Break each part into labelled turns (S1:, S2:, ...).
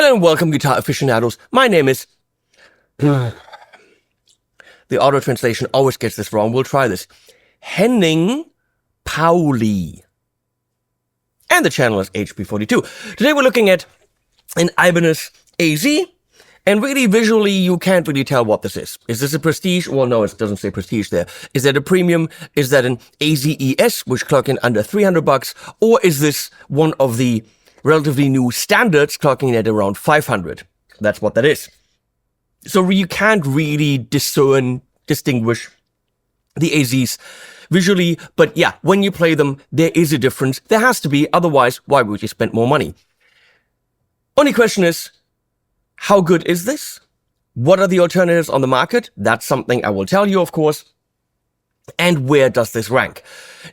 S1: Hello and welcome, guitar aficionados. My name is... The auto translation always gets this wrong. We'll try this. Henning Pauli. And the channel is HP42. Today we're looking at an Ibanez AZ. And really, visually, you can't really tell what this is. Is this a Prestige? Well, no, it doesn't say Prestige there. Is that a Premium? Is that an AZES, which clock in under $300? Or is this one of the relatively new standards clocking at around 500? That's what that is. So you can't really distinguish the AZs visually. But yeah, when you play them, there is a difference. There has to be. Otherwise, why would you spend more money? Only question is, how good is this? What are the alternatives on the market? That's something I will tell you, of course. And where does this rank?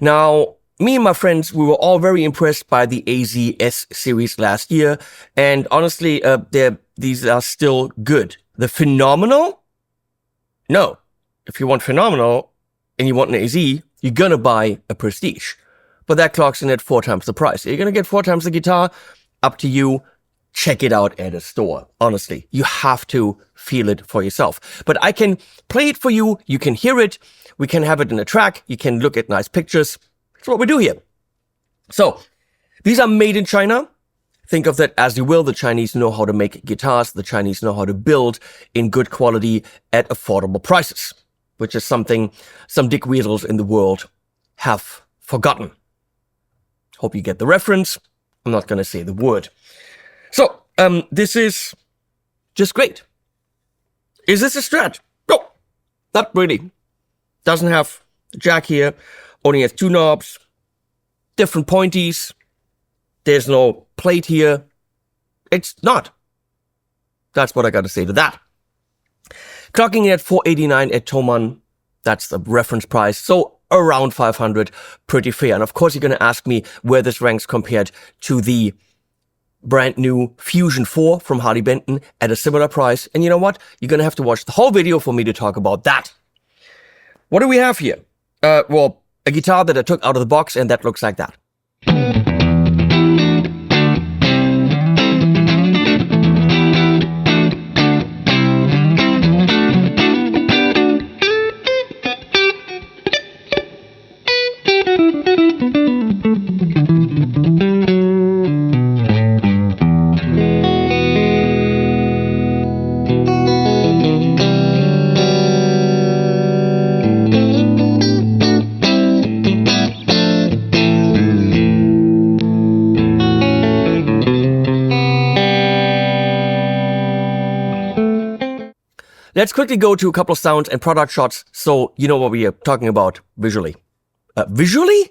S1: Now, me and my friends, we were all very impressed by the AZS series last year. And honestly, these are still good. The phenomenal? No. If you want phenomenal and you want an AZ, you're gonna buy a Prestige. But that clocks in at 4 times the price. You're gonna get 4 times the guitar. Up to you. Check it out at a store. Honestly, you have to feel it for yourself. But I can play it for you. You can hear it. We can have it in a track. You can look at nice pictures. That's what we do here. So, these are made in China. Think of that as you will. The Chinese know how to make guitars. The Chinese know how to build in good quality at affordable prices, which is something some dick weasels in the world have forgotten. Hope you get the reference. I'm not going to say the word. So, this is just great. Is this a Strat? No, not really. Doesn't have the jack here. Only has 2 knobs, different pointies. There's no plate here. It's not. That's what I got to say to that. Clocking at $489 at Thomann. That's the reference price. So around 500, pretty fair. And of course, you're going to ask me where this ranks compared to the brand new Fusion 4 from Harley Benton at a similar price. And you know what? You're going to have to watch the whole video for me to talk about that. What do we have here? Well, a guitar that I took out of the box, and that looks like that. Let's quickly go to a couple of sounds and product shots so you know what we are talking about visually. Visually?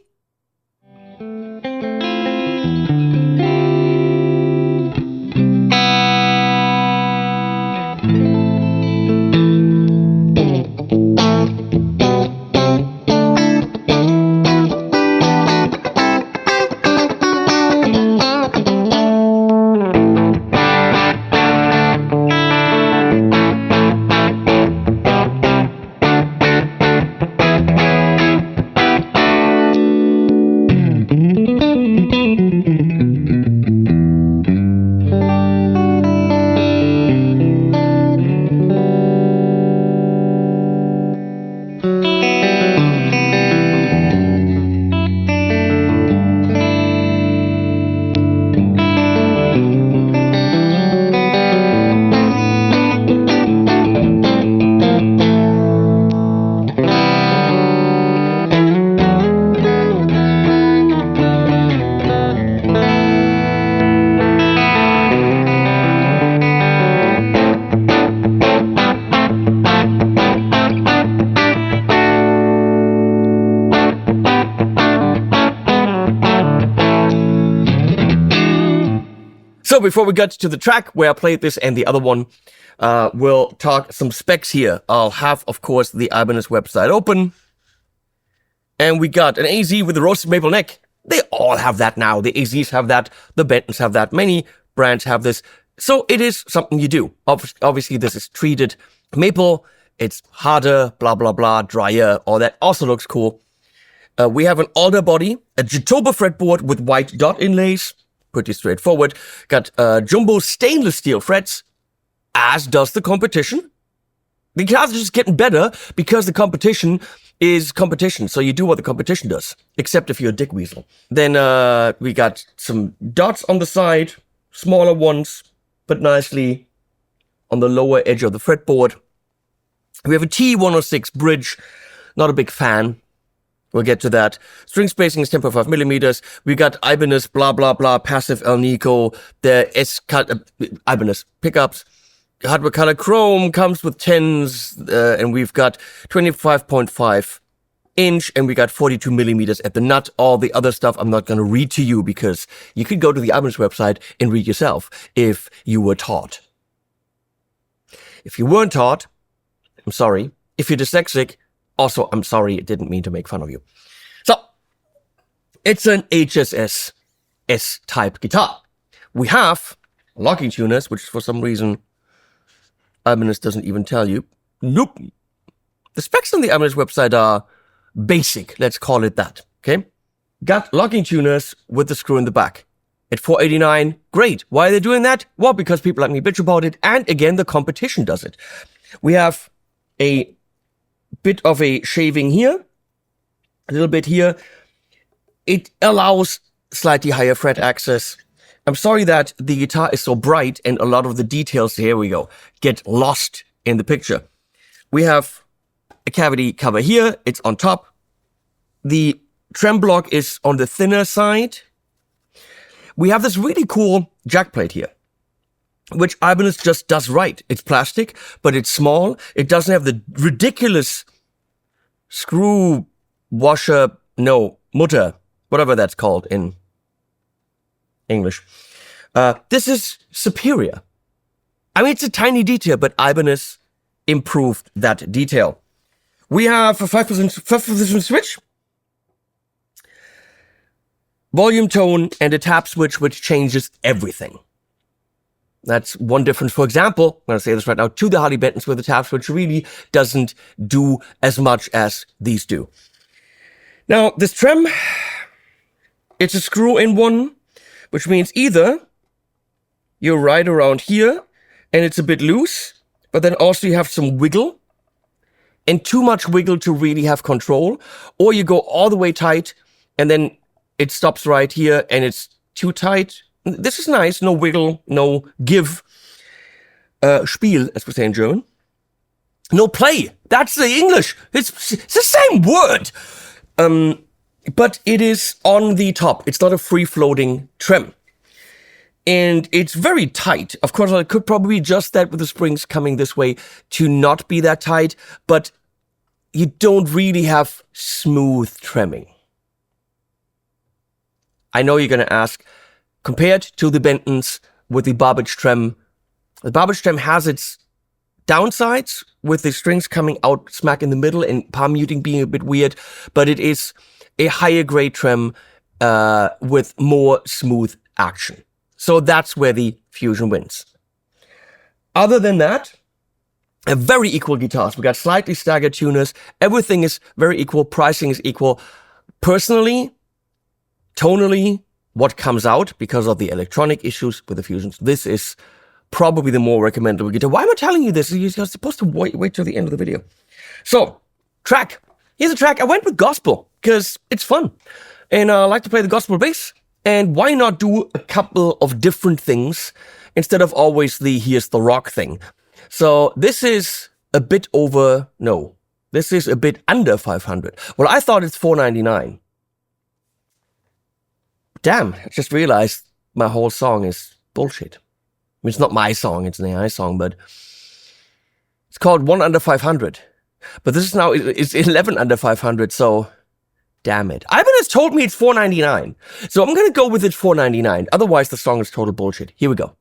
S1: So before we get to the track where I played this and the other one, we'll talk some specs here. I'll have, of course, the Ibanez website open. And we got an AZ with a roasted maple neck. They all have that now. The AZs have that. The Bentons have that. Many brands have this. So it is something you do. Obviously, this is treated maple. It's harder, blah, blah, blah, drier. All that also looks cool. We have an alder body, a Jatoba fretboard with white dot inlays. pretty straightforward. Got jumbo stainless steel frets, as does the competition. The guitars are just getting better because the competition is competition. So you do what the competition does, except if you're a dick weasel. Then we got some dots on the side, smaller ones, but nicely on the lower edge of the fretboard. We have a T106 bridge. Not a big fan. We'll get to that. String spacing is 10.5 millimeters. We got Ibanez, blah, blah, blah, passive El Nico, the Ibanez pickups. Hardware color chrome comes with 10s, and we've got 25.5 inch, and we got 42 millimeters at the nut. All the other stuff I'm not going to read to you because you could go to the Ibanez website and read yourself if you were taught. If you weren't taught, I'm sorry. If you're dyslexic, also, I'm sorry, it didn't mean to make fun of you. So, it's an HSS S-type guitar. We have locking tuners, which for some reason Ibanez doesn't even tell you. Nope. The specs on the Ibanez website are basic, let's call it that, okay? Got locking tuners with the screw in the back. At $489, great. Why are they doing that? Well, because people like me bitch about it, and again, the competition does it. We have a bit of a shaving here, a little bit here. It allows slightly higher fret access. I'm sorry that the guitar is so bright and a lot of the details, here we go, get lost in the picture. We have a cavity cover here. It's on top. The trem block is on the thinner side. We have this really cool jack plate here, which Ibanez just does right. It's plastic, but it's small. It doesn't have the ridiculous screw washer, no, mutter, whatever that's called in English. This is superior. I mean, it's a tiny detail, but Ibanez improved that detail. We have a 5-position switch, volume tone, and a tap switch, which changes everything. That's one difference. For example, I'm going to say this right now, to the Harley Bentons with the tap switch really doesn't do as much as these do. Now, this trem, it's a screw-in one, which means either you're right around here and it's a bit loose, but then also you have some wiggle and too much wiggle to really have control, or you go all the way tight and then it stops right here and it's too tight. This is nice, no wiggle, no give. Spiel, as we say in German. No play, that's the English. It's the same word. But it is on the top. It's not a free-floating trem. And it's very tight. Of course, I could probably adjust that with the springs coming this way to not be that tight, but you don't really have smooth tremming. I know you're going to ask, compared to the Bentons with the Barbage trem, the Barbage trem has its downsides with the strings coming out smack in the middle and palm muting being a bit weird, but it is a higher grade trem with more smooth action. So that's where the Fusion wins. Other than that, a very equal guitars. We got slightly staggered tuners. Everything is very equal. Pricing is equal. Personally, tonally, what comes out because of the electronic issues with the Fusions, this is probably the more recommendable guitar. Why am I telling you this? You're supposed to wait till the end of the video. So, track. Here's a track. I went with gospel because it's fun. And I like to play the gospel bass. And why not do a couple of different things instead of always the here's the rock thing. So this is a bit over, no, this is a bit under 500. Well, I thought it's $4.99. Damn, I just realized my whole song is bullshit. I mean, it's not my song, it's an AI song, but it's called 1 under 500. But this is now, it's 11 under 500, so damn it. Ibanez told me it's $4.99, so I'm gonna go with it $4.99. Otherwise, the song is total bullshit. Here we go.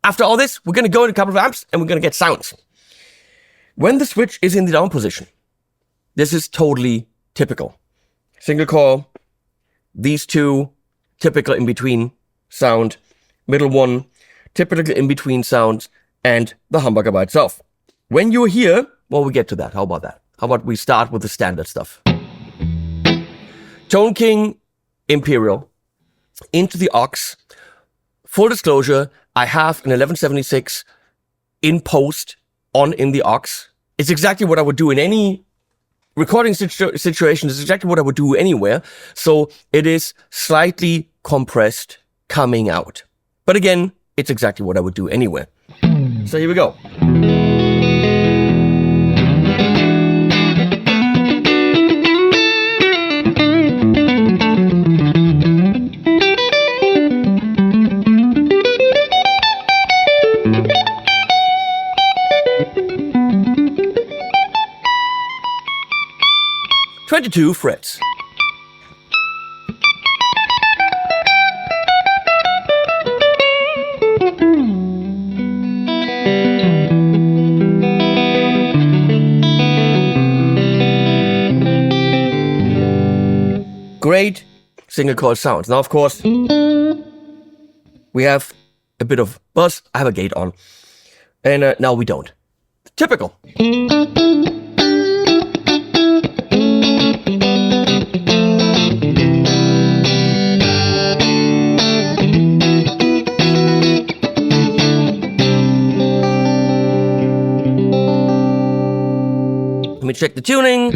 S1: After all this, we're going to go in a couple of amps and we're going to get sounds. When the switch is in the down position, this is totally typical. Single coil, these two, typical in between sound, middle one, typical in between sounds, and the humbucker by itself. When you're here, well, we get to that. How about that? How about we start with the standard stuff? Tone King Imperial into the aux. Full disclosure, I have an 1176 in post on in the aux. It's exactly what I would do in any recording situation. It's exactly what I would do anywhere. So it is slightly compressed coming out. But again, it's exactly what I would do anywhere. So here we go. Two frets. Great single coil sounds. Now, of course, we have a bit of buzz. I have a gate on, and now we don't. Typical. Let me check the tuning.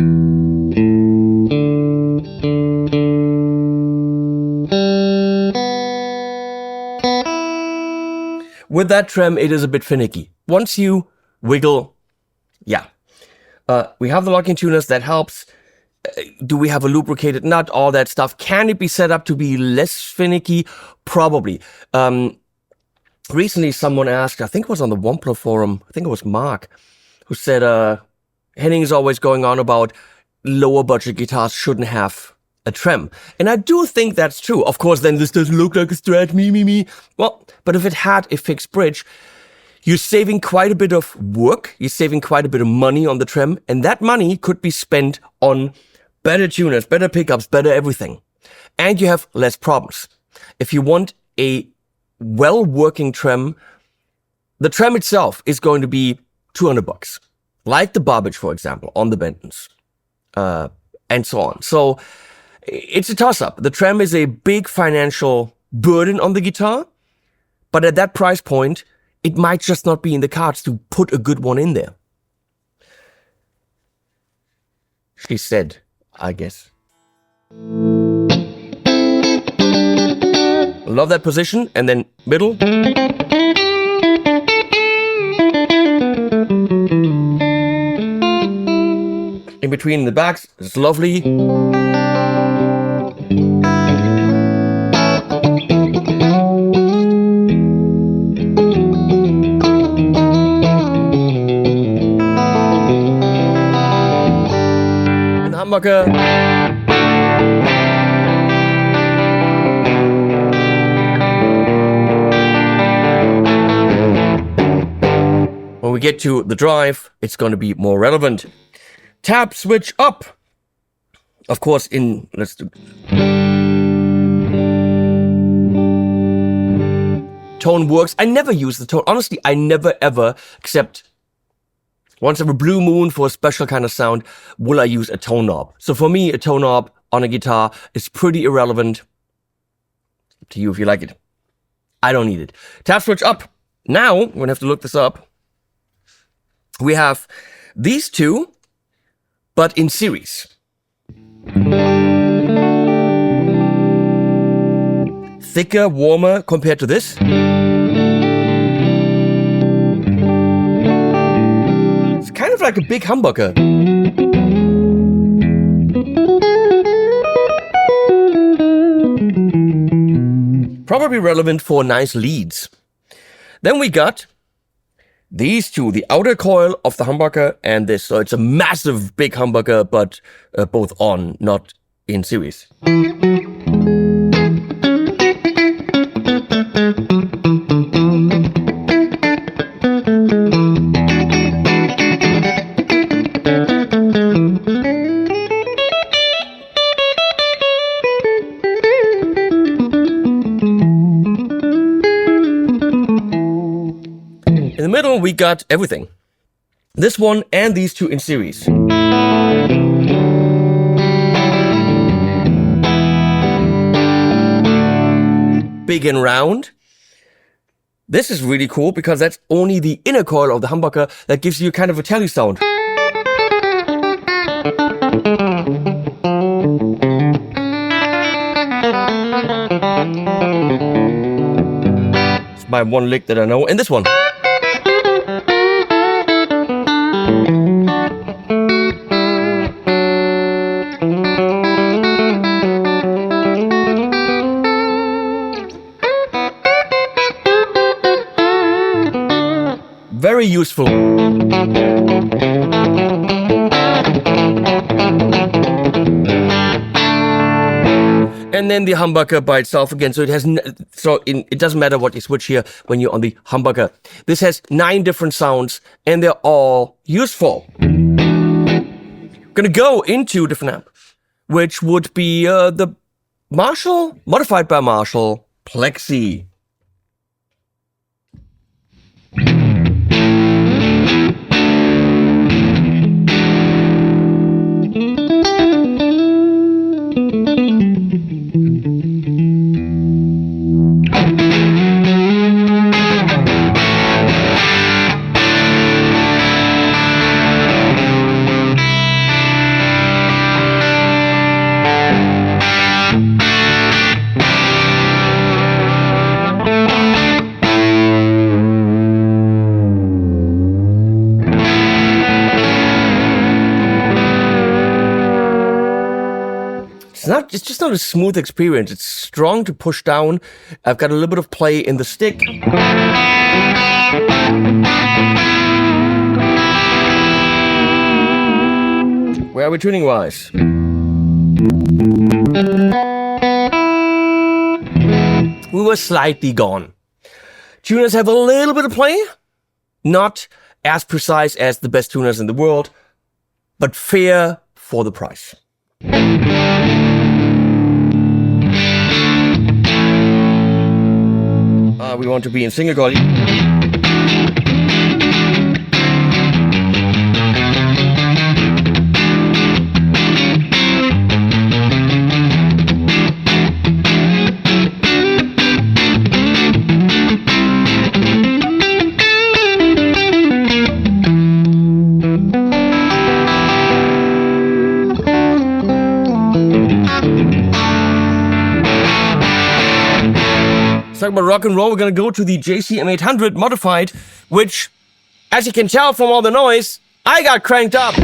S1: With that trem, it is a bit finicky. Once you wiggle, yeah. We have the locking tuners, that helps. Do we have a lubricated nut? All that stuff. Can it be set up to be less finicky? Probably. Recently, someone asked, I think it was on the Wampler forum, I think it was Mark, who said, Henning is always going on about lower budget guitars shouldn't have a trem. And I do think that's true. Of course, then this doesn't look like a Strat, me. Well, but if it had a fixed bridge, you're saving quite a bit of work. You're saving quite a bit of money on the trem. And that money could be spent on better tuners, better pickups, better everything. And you have less problems. If you want a well-working trem, the trem itself is going to be $200. Like the Barbage, for example, on the Bentons, and so on. So it's a toss-up. The trem is a big financial burden on the guitar, but at that price point, it might just not be in the cards to put a good one in there. She said, I guess. Love that position, and then middle. In between the backs, it's lovely. And the humbucker. When we get to the drive, it's going to be more relevant. Tap switch up. Of course, let's do tone works. I never use the tone. Honestly, I never ever, except once every blue moon for a special kind of sound, will I use a tone knob. So for me, a tone knob on a guitar is pretty irrelevant. Up to you if you like it. I don't need it. Tap switch up. Now, we're going to have to look this up. We have these two, but in series. Thicker, warmer compared to this. It's kind of like a big humbucker. Probably relevant for nice leads. Then we got these two, the outer coil of the humbucker and this. So it's a massive big humbucker, but both on, not in series. middle, we got everything. This one and these two in series. Big and round. This is really cool because that's only the inner coil of the humbucker that gives you kind of a telly sound. It's my one lick that I know. And this one. Very useful. And then the humbucker by itself again. So it has it doesn't matter what you switch here when you're on the humbucker. This has 9 different sounds and they're all useful. Gonna go into a different amp, which would be the Marshall, modified by Marshall, Plexi. It's just not a smooth experience. It's strong to push down. I've got a little bit of play in the stick. Where are we tuning wise? We were slightly gone. Tuners have a little bit of play. Not as precise as the best tuners in the world, but fair for the price. We want to be in single coil. Talking about rock and roll, we're gonna go to the JCM800 modified, which, as you can tell from all the noise, I got cranked up.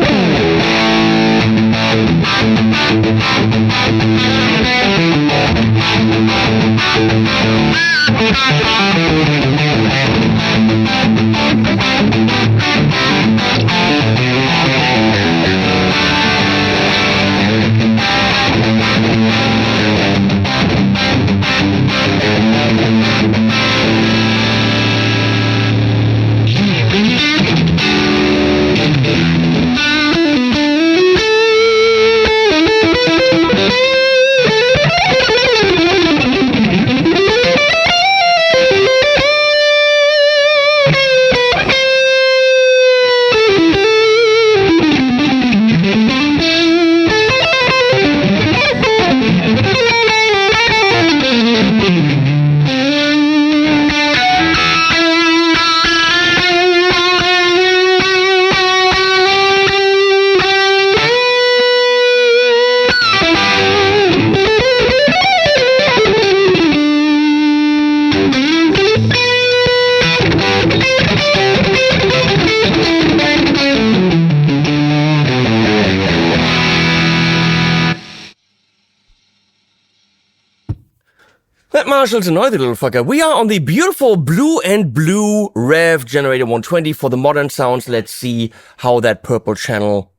S1: That Marshall's a noisy little fucker. We are on the beautiful Blue and Blue Rev Generator 120 for the modern sounds. Let's see how that purple channel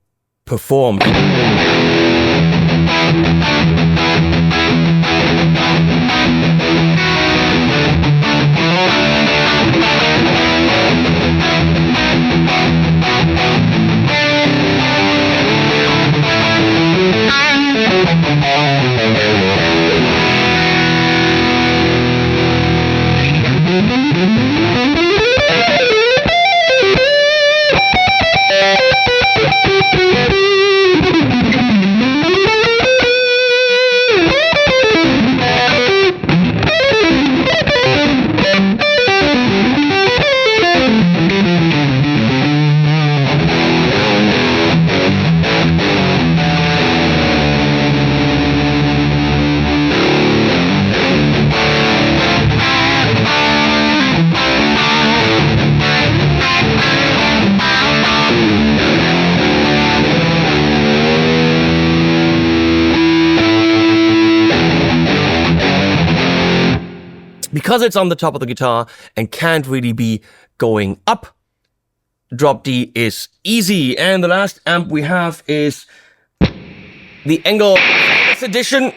S1: performed. because it's on the top of the guitar and can't really be going up. Drop D is easy. And the last amp we have is the Engel Edition.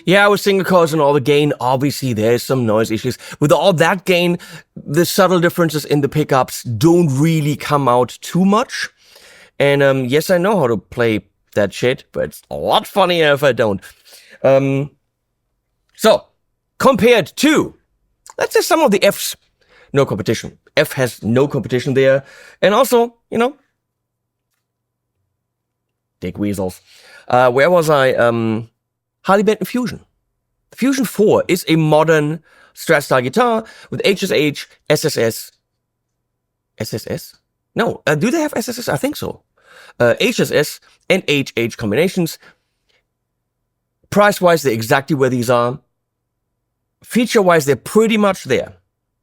S1: Yeah, with single coils and all the gain, obviously there's some noise issues. With all that gain, the subtle differences in the pickups don't really come out too much. And yes, I know how to play that shit, but it's a lot funnier if I don't. So, compared to, let's say some of the Fs, no competition. F has no competition there. And also, you know, dick weasels. Where was I? Harley Benton Fusion. The Fusion 4 is a modern Strat style guitar with HSH, SSS. SSS? No, do they have SSS? I think so. HSS and HH combinations. Price-wise, they're exactly where these are. Feature-wise, they're pretty much there.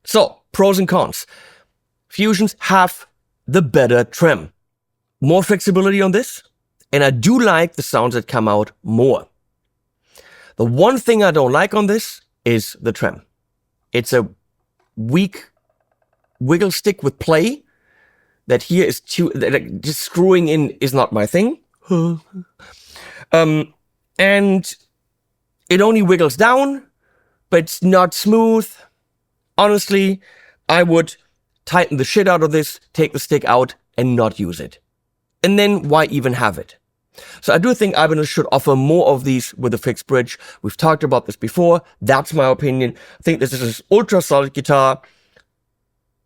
S1: So, pros and cons. Fusions have the better trem. More flexibility on this, and I do like the sounds that come out more. The one thing I don't like on this is the trem. It's a weak wiggle stick with play that here is too, just screwing in is not my thing. And it only wiggles down, but it's not smooth. Honestly, I would tighten the shit out of this, take the stick out and not use it. And then why even have it? So I do think Ibanez should offer more of these with a fixed bridge. We've talked about this before. That's my opinion. I think this is an ultra solid guitar,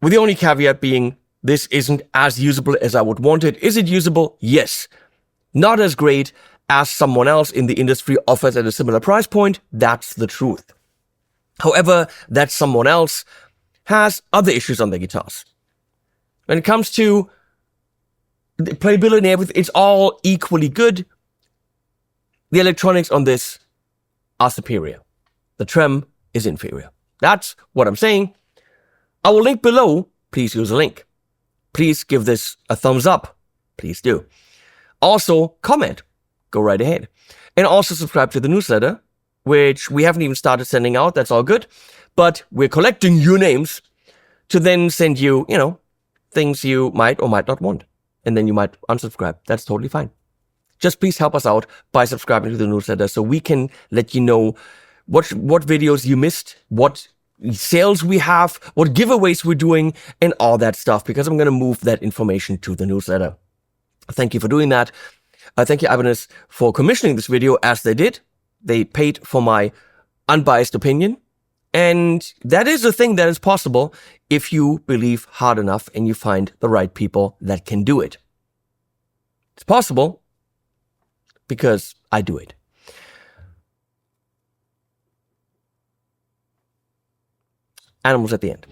S1: with the only caveat being this isn't as usable as I would want it. Is it usable? Yes. Not as great as someone else in the industry offers at a similar price point. That's the truth. However, that someone else has other issues on their guitars. When it comes to the playability and everything, it's all equally good. The electronics on this are superior. The trem is inferior. That's what I'm saying. I will link below. Please use a link. Please give this a thumbs up. Please do. Also, comment. Go right ahead. And also subscribe to the newsletter, which we haven't even started sending out. That's all good. But we're collecting your names to then send you, you know, things you might or might not want. And then you might unsubscribe. That's totally fine. Just please help us out by subscribing to the newsletter so we can let you know what videos you missed, what sales we have, what giveaways we're doing, and all that stuff, because I'm going to move that information to the newsletter. Thank you for doing that. Thank you, Ibanez, for commissioning this video as they did. They paid for my unbiased opinion. And that is a thing that is possible if you believe hard enough and you find the right people that can do it. It's possible because I do it. Animals at the end.